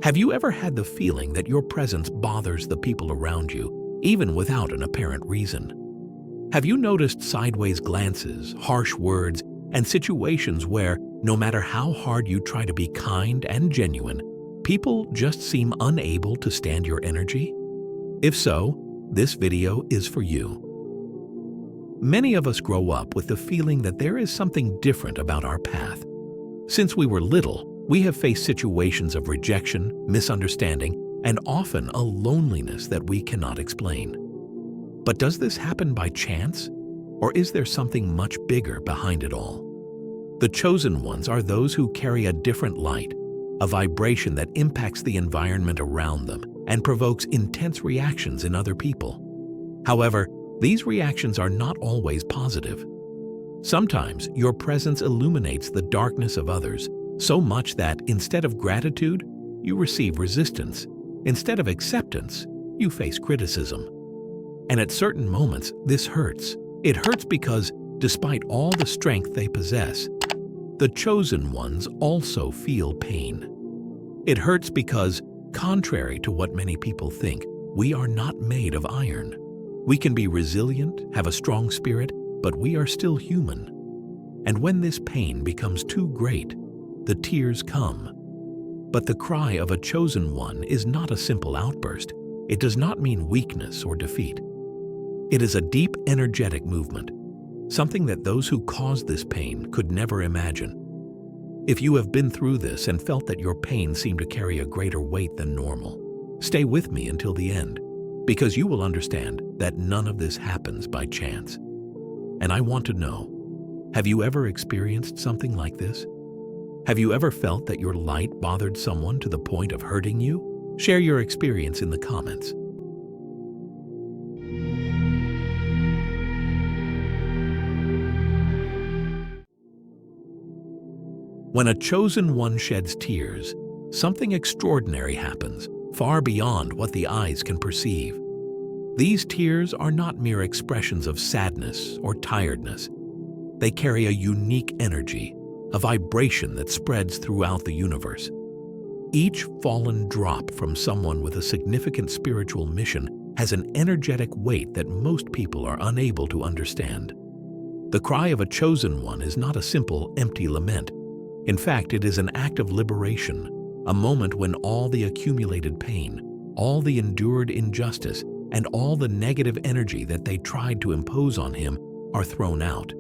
Have you ever had the feeling that your presence bothers the people around you, even without an apparent reason? Have you noticed sideways glances, harsh words, and situations where, no matter how hard you try to be kind and genuine, people just seem unable to stand your energy? If so, this video is for you. Many of us grow up with the feeling that there is something different about our path. Since we were little, we have faced situations of rejection, misunderstanding, and often a loneliness that we cannot explain. But does this happen by chance? Or is there something much bigger behind it all? The chosen ones are those who carry a different light, a vibration that impacts the environment around them and provokes intense reactions in other people. However, these reactions are not always positive. Sometimes your presence illuminates the darkness of others so much that instead of gratitude, you receive resistance. Instead of acceptance, you face criticism. And at certain moments, this hurts. It hurts because, despite all the strength they possess, the chosen ones also feel pain. It hurts because, contrary to what many people think, we are not made of iron. We can be resilient, have a strong spirit, but we are still human. And when this pain becomes too great, the tears come. But the cry of a chosen one is not a simple outburst. It does not mean weakness or defeat. It is a deep, energetic movement, something that those who caused this pain could never imagine. If you have been through this and felt that your pain seemed to carry a greater weight than normal, stay with me until the end, because you will understand that none of this happens by chance. And I want to know, have you ever experienced something like this? Have you ever felt that your light bothered someone to the point of hurting you? Share your experience in the comments. When a chosen one sheds tears, something extraordinary happens, far beyond what the eyes can perceive. These tears are not mere expressions of sadness or tiredness. They carry a unique energy, a vibration that spreads throughout the universe. Each fallen drop from someone with a significant spiritual mission has an energetic weight that most people are unable to understand. The cry of a chosen one is not a simple, empty lament. In fact, it is an act of liberation, a moment when all the accumulated pain, all the endured injustice, and all the negative energy that they tried to impose on him are thrown out.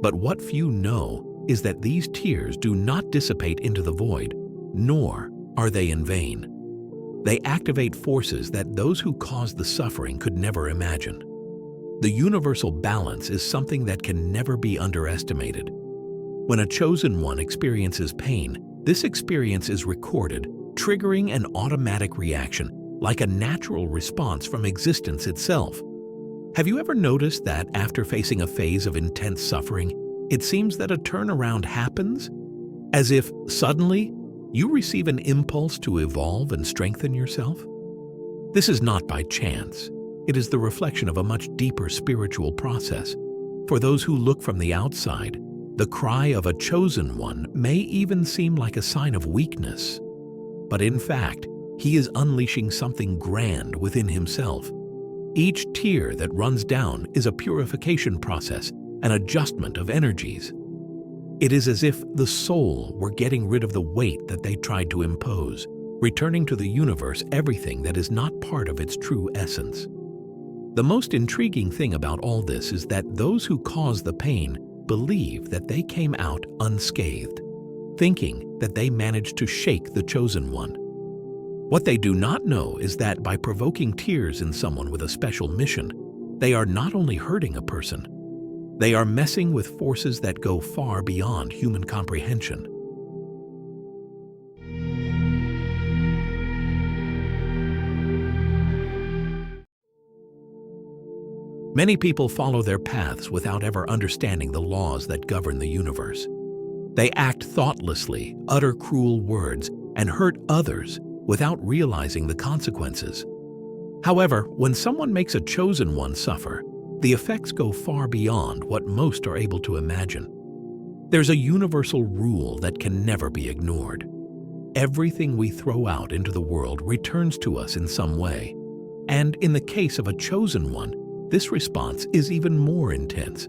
But what few know is that these tears do not dissipate into the void, nor are they in vain. They activate forces that those who caused the suffering could never imagine. The universal balance is something that can never be underestimated. When a chosen one experiences pain, this experience is recorded, triggering an automatic reaction, like a natural response from existence itself. Have you ever noticed that after facing a phase of intense suffering, it seems that a turnaround happens? As if, suddenly, you receive an impulse to evolve and strengthen yourself? This is not by chance. It is the reflection of a much deeper spiritual process. For those who look from the outside, the cry of a chosen one may even seem like a sign of weakness. But in fact, he is unleashing something grand within himself. Each tear that runs down is a purification process, an adjustment of energies. It is as if the soul were getting rid of the weight that they tried to impose, returning to the universe everything that is not part of its true essence. The most intriguing thing about all this is that those who cause the pain believe that they came out unscathed, thinking that they managed to shake the chosen one. What they do not know is that by provoking tears in someone with a special mission, they are not only hurting a person, they are messing with forces that go far beyond human comprehension. Many people follow their paths without ever understanding the laws that govern the universe. They act thoughtlessly, utter cruel words, and hurt others without realizing the consequences. However, when someone makes a chosen one suffer, the effects go far beyond what most are able to imagine. There's a universal rule that can never be ignored. Everything we throw out into the world returns to us in some way. And in the case of a chosen one, this response is even more intense.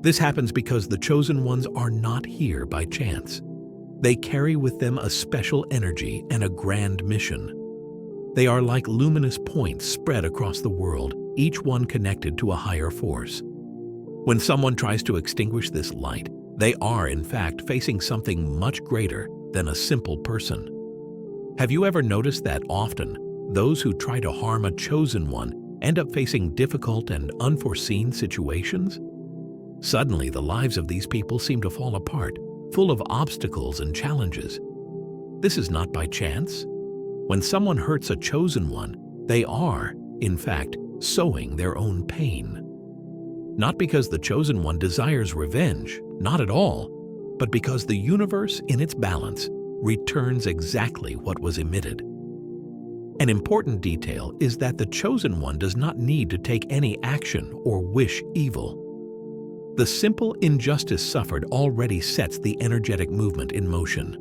This happens because the chosen ones are not here by chance. They carry with them a special energy and a grand mission. They are like luminous points spread across the world, each one connected to a higher force. When someone tries to extinguish this light, they are, in fact, facing something much greater than a simple person. Have you ever noticed that often those who try to harm a chosen one end up facing difficult and unforeseen situations? Suddenly, the lives of these people seem to fall apart, full of obstacles and challenges. This is not by chance. When someone hurts a chosen one, they are, in fact, sowing their own pain. Not because the chosen one desires revenge, not at all, but because the universe, in its balance, returns exactly what was emitted. An important detail is that the chosen one does not need to take any action or wish evil. The simple injustice suffered already sets the energetic movement in motion.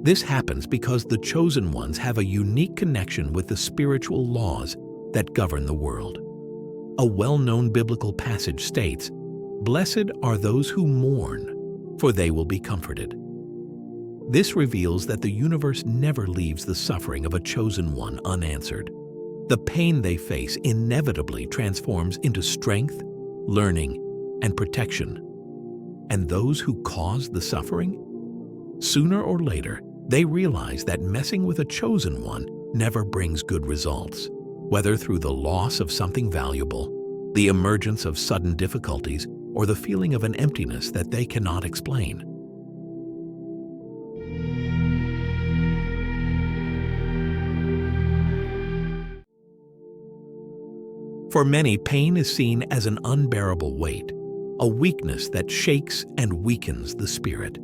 This happens because the chosen ones have a unique connection with the spiritual laws that govern the world. A well-known biblical passage states, "Blessed are those who mourn, for they will be comforted." This reveals that the universe never leaves the suffering of a chosen one unanswered. The pain they face inevitably transforms into strength, learning, and protection. And those who cause the suffering? Sooner or later, they realize that messing with a chosen one never brings good results, whether through the loss of something valuable, the emergence of sudden difficulties, or the feeling of an emptiness that they cannot explain. For many, pain is seen as an unbearable weight, a weakness that shakes and weakens the spirit.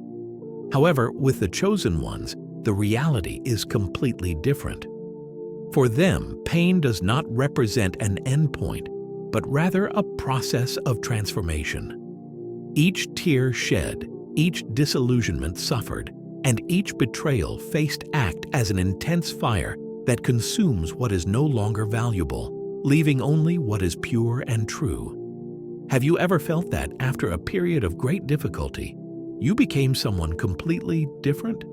However, with the chosen ones, the reality is completely different. For them, pain does not represent an endpoint, but rather a process of transformation. Each tear shed, each disillusionment suffered, and each betrayal faced act as an intense fire that consumes what is no longer valuable, leaving only what is pure and true. Have you ever felt that after a period of great difficulty, you became someone completely different?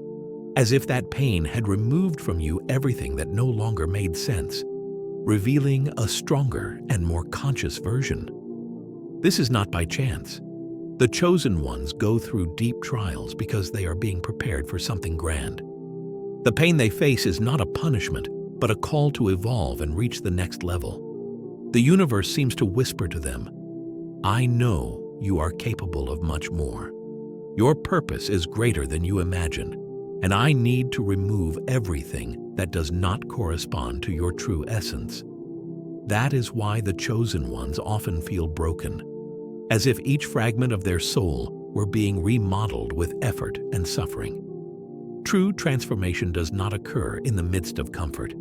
As if that pain had removed from you everything that no longer made sense, revealing a stronger and more conscious version. This is not by chance. The chosen ones go through deep trials because they are being prepared for something grand. The pain they face is not a punishment, but a call to evolve and reach the next level. The universe seems to whisper to them, "I know you are capable of much more. Your purpose is greater than you imagine, and I need to remove everything that does not correspond to your true essence." That is why the chosen ones often feel broken, as if each fragment of their soul were being remodeled with effort and suffering. True transformation does not occur in the midst of comfort.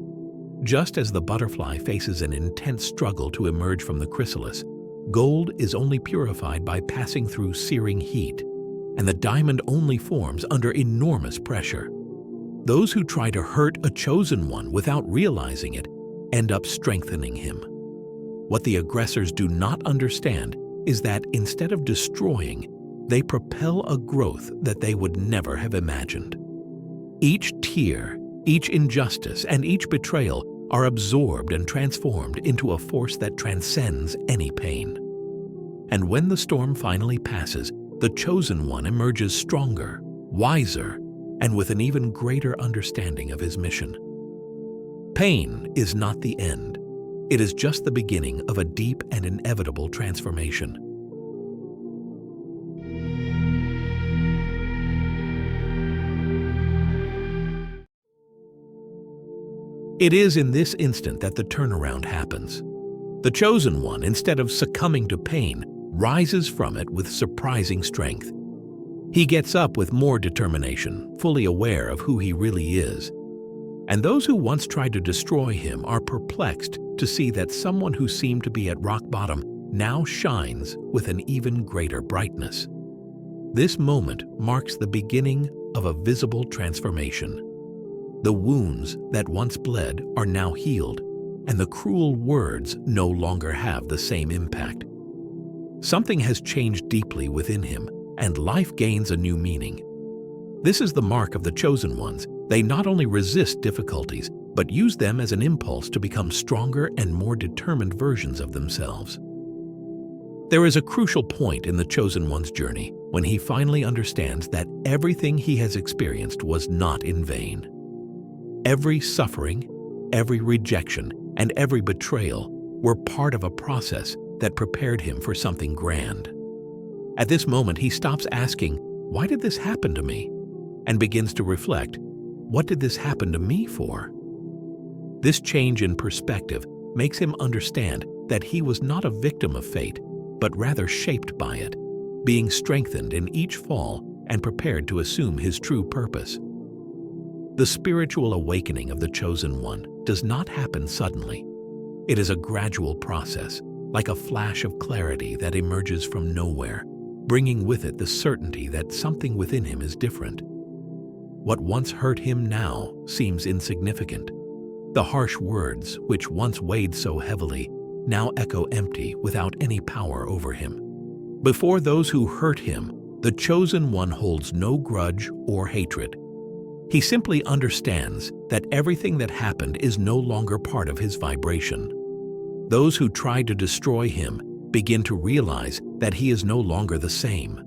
Just as the butterfly faces an intense struggle to emerge from the chrysalis, gold is only purified by passing through searing heat, and the diamond only forms under enormous pressure. Those who try to hurt a chosen one without realizing it end up strengthening him. What the aggressors do not understand is that instead of destroying, they propel a growth that they would never have imagined. Each tear, each injustice, and each betrayal are absorbed and transformed into a force that transcends any pain. And when the storm finally passes, the chosen one emerges stronger, wiser, and with an even greater understanding of his mission. Pain is not the end. It is just the beginning of a deep and inevitable transformation. It is in this instant that the turnaround happens. The chosen one, instead of succumbing to pain, rises from it with surprising strength. He gets up with more determination, fully aware of who he really is. And those who once tried to destroy him are perplexed to see that someone who seemed to be at rock bottom now shines with an even greater brightness. This moment marks the beginning of a visible transformation. The wounds that once bled are now healed, and the cruel words no longer have the same impact. Something has changed deeply within him, and life gains a new meaning. This is the mark of the chosen ones. They not only resist difficulties, but use them as an impulse to become stronger and more determined versions of themselves. There is a crucial point in the chosen one's journey when he finally understands that everything he has experienced was not in vain. Every suffering, every rejection, and every betrayal were part of a process that prepared him for something grand. At this moment, he stops asking, "Why did this happen to me?" and begins to reflect, "What did this happen to me for?" This change in perspective makes him understand that he was not a victim of fate, but rather shaped by it, being strengthened in each fall and prepared to assume his true purpose. The spiritual awakening of the chosen one does not happen suddenly. It is a gradual process, like a flash of clarity that emerges from nowhere, bringing with it the certainty that something within him is different. What once hurt him now seems insignificant. The harsh words, which once weighed so heavily, now echo empty without any power over him. Before those who hurt him, the chosen one holds no grudge or hatred. He simply understands that everything that happened is no longer part of his vibration. Those who tried to destroy him begin to realize that he is no longer the same.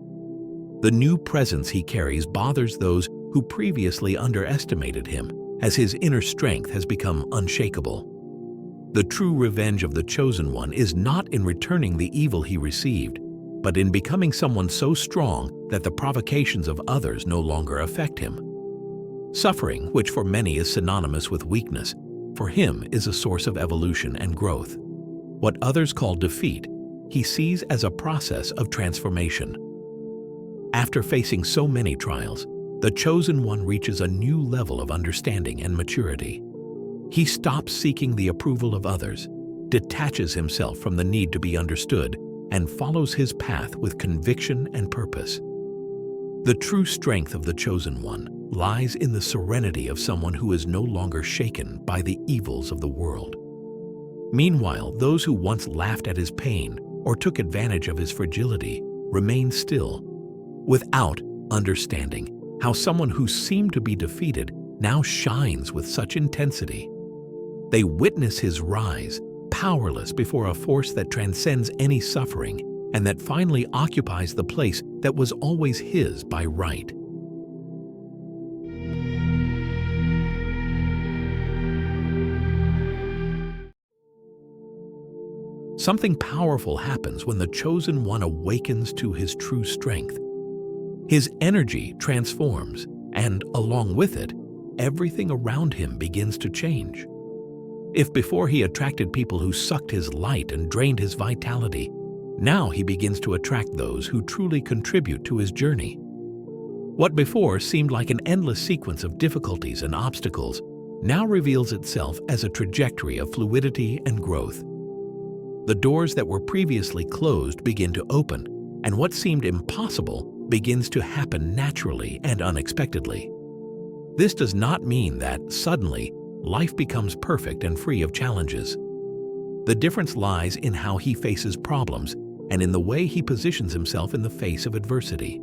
The new presence he carries bothers those who previously underestimated him, as his inner strength has become unshakable. The true revenge of the chosen one is not in returning the evil he received, but in becoming someone so strong that the provocations of others no longer affect him. Suffering, which for many is synonymous with weakness, for him is a source of evolution and growth. What others call defeat, he sees as a process of transformation. After facing so many trials, the chosen one reaches a new level of understanding and maturity. He stops seeking the approval of others, detaches himself from the need to be understood, and follows his path with conviction and purpose. The true strength of the chosen one lies in the serenity of someone who is no longer shaken by the evils of the world. Meanwhile, those who once laughed at his pain or took advantage of his fragility remain still, without understanding how someone who seemed to be defeated now shines with such intensity. They witness his rise, powerless before a force that transcends any suffering and that finally occupies the place that was always his by right. Something powerful happens when the chosen one awakens to his true strength. His energy transforms, and along with it, everything around him begins to change. If before he attracted people who sucked his light and drained his vitality, now he begins to attract those who truly contribute to his journey. What before seemed like an endless sequence of difficulties and obstacles now reveals itself as a trajectory of fluidity and growth. The doors that were previously closed begin to open, and what seemed impossible begins to happen naturally and unexpectedly. This does not mean that, suddenly, life becomes perfect and free of challenges. The difference lies in how he faces problems and in the way he positions himself in the face of adversity.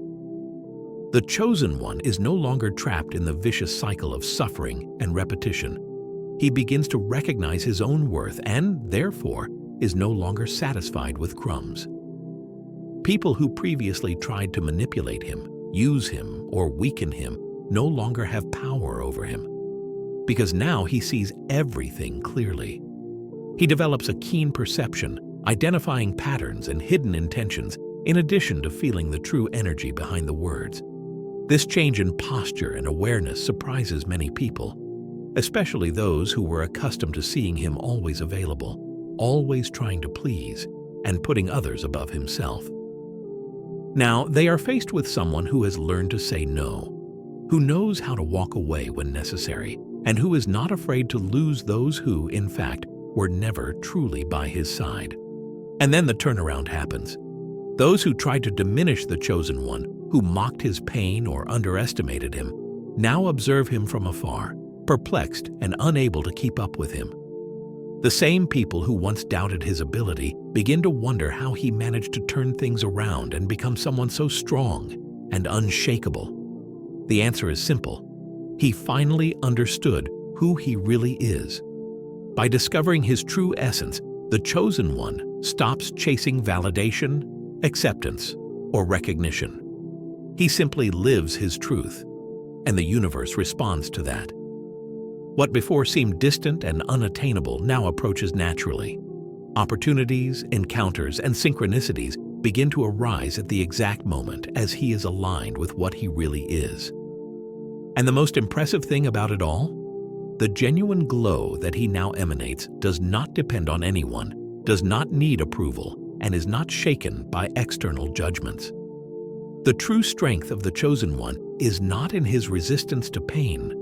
The chosen one is no longer trapped in the vicious cycle of suffering and repetition. He begins to recognize his own worth and, therefore, is no longer satisfied with crumbs. People who previously tried to manipulate him, use him, or weaken him no longer have power over him, because now he sees everything clearly. He develops a keen perception, identifying patterns and hidden intentions, in addition to feeling the true energy behind the words. This change in posture and awareness surprises many people, especially those who were accustomed to seeing him always available, always trying to please, and putting others above himself. Now they are faced with someone who has learned to say no, who knows how to walk away when necessary, and who is not afraid to lose those who, in fact, were never truly by his side. And then the turnaround happens. Those who tried to diminish the chosen one, who mocked his pain or underestimated him, now observe him from afar, perplexed and unable to keep up with him. The same people who once doubted his ability begin to wonder how he managed to turn things around and become someone so strong and unshakable. The answer is simple. He finally understood who he really is. By discovering his true essence, the chosen one stops chasing validation, acceptance, or recognition. He simply lives his truth, and the universe responds to that. What before seemed distant and unattainable now approaches naturally. Opportunities, encounters, and synchronicities begin to arise at the exact moment as he is aligned with what he really is. And the most impressive thing about it all? The genuine glow that he now emanates does not depend on anyone, does not need approval, and is not shaken by external judgments. The true strength of the chosen one is not in his resistance to pain,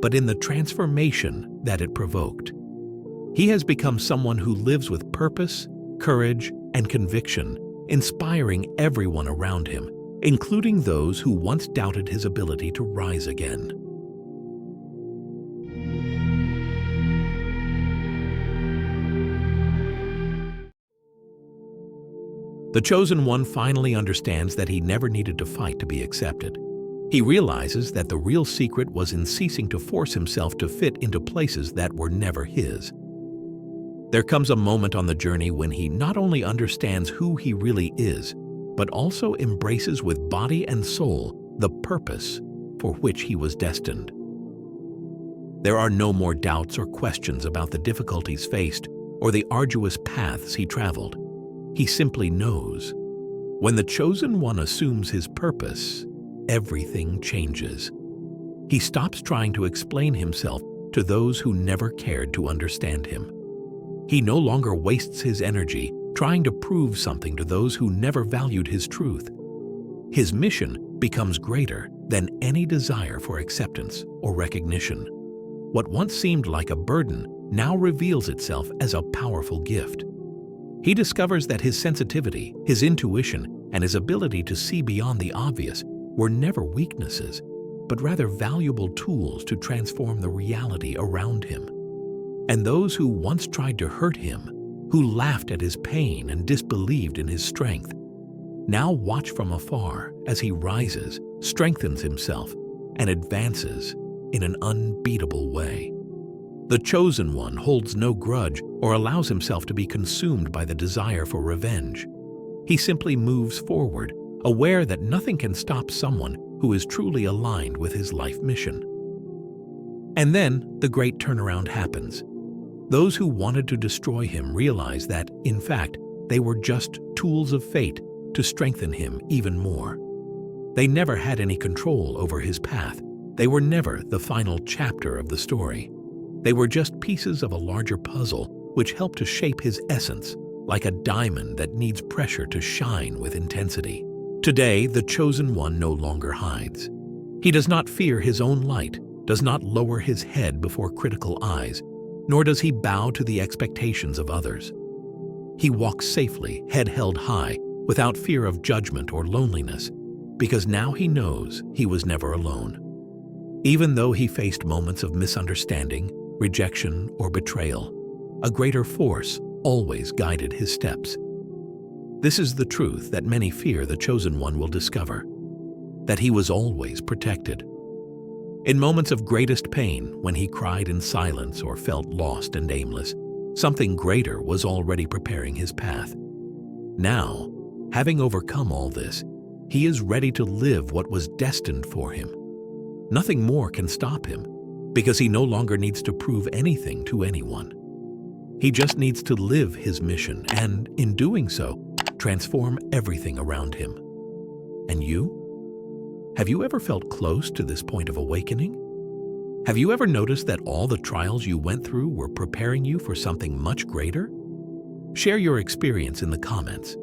but in the transformation that it provoked. He has become someone who lives with purpose, courage, and conviction, inspiring everyone around him, including those who once doubted his ability to rise again. The chosen one finally understands that he never needed to fight to be accepted. He realizes that the real secret was in ceasing to force himself to fit into places that were never his. There comes a moment on the journey when he not only understands who he really is, but also embraces with body and soul the purpose for which he was destined. There are no more doubts or questions about the difficulties faced or the arduous paths he traveled. He simply knows. When the chosen one assumes his purpose, everything changes. He stops trying to explain himself to those who never cared to understand him. He no longer wastes his energy trying to prove something to those who never valued his truth. His mission becomes greater than any desire for acceptance or recognition. What once seemed like a burden now reveals itself as a powerful gift. He discovers that his sensitivity, his intuition, and his ability to see beyond the obvious were never weaknesses, but rather valuable tools to transform the reality around him. And those who once tried to hurt him, who laughed at his pain and disbelieved in his strength, now watch from afar as he rises, strengthens himself, and advances in an unbeatable way. The chosen one holds no grudge or allows himself to be consumed by the desire for revenge. He simply moves forward, aware that nothing can stop someone who is truly aligned with his life mission. And then the great turnaround happens. Those who wanted to destroy him realize that, in fact, they were just tools of fate to strengthen him even more. They never had any control over his path. They were never the final chapter of the story. They were just pieces of a larger puzzle which helped to shape his essence, like a diamond that needs pressure to shine with intensity. Today, the chosen one no longer hides. He does not fear his own light, does not lower his head before critical eyes, nor does he bow to the expectations of others. He walks safely, head held high, without fear of judgment or loneliness, because now he knows he was never alone. Even though he faced moments of misunderstanding, rejection, or betrayal, a greater force always guided his steps. This is the truth that many fear the chosen one will discover, that he was always protected. In moments of greatest pain, when he cried in silence or felt lost and aimless, something greater was already preparing his path. Now, having overcome all this, he is ready to live what was destined for him. Nothing more can stop him, because he no longer needs to prove anything to anyone. He just needs to live his mission and, in doing so, transform everything around him. And you? Have you ever felt close to this point of awakening? Have you ever noticed that all the trials you went through were preparing you for something much greater? Share your experience in the comments.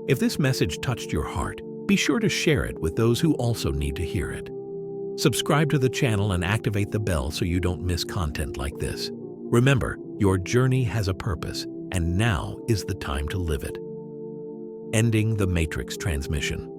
If this message touched your heart, be sure to share it with those who also need to hear it. Subscribe to the channel and activate the bell so you don't miss content like this. Remember, your journey has a purpose, and now is the time to live it. Ending the Matrix transmission.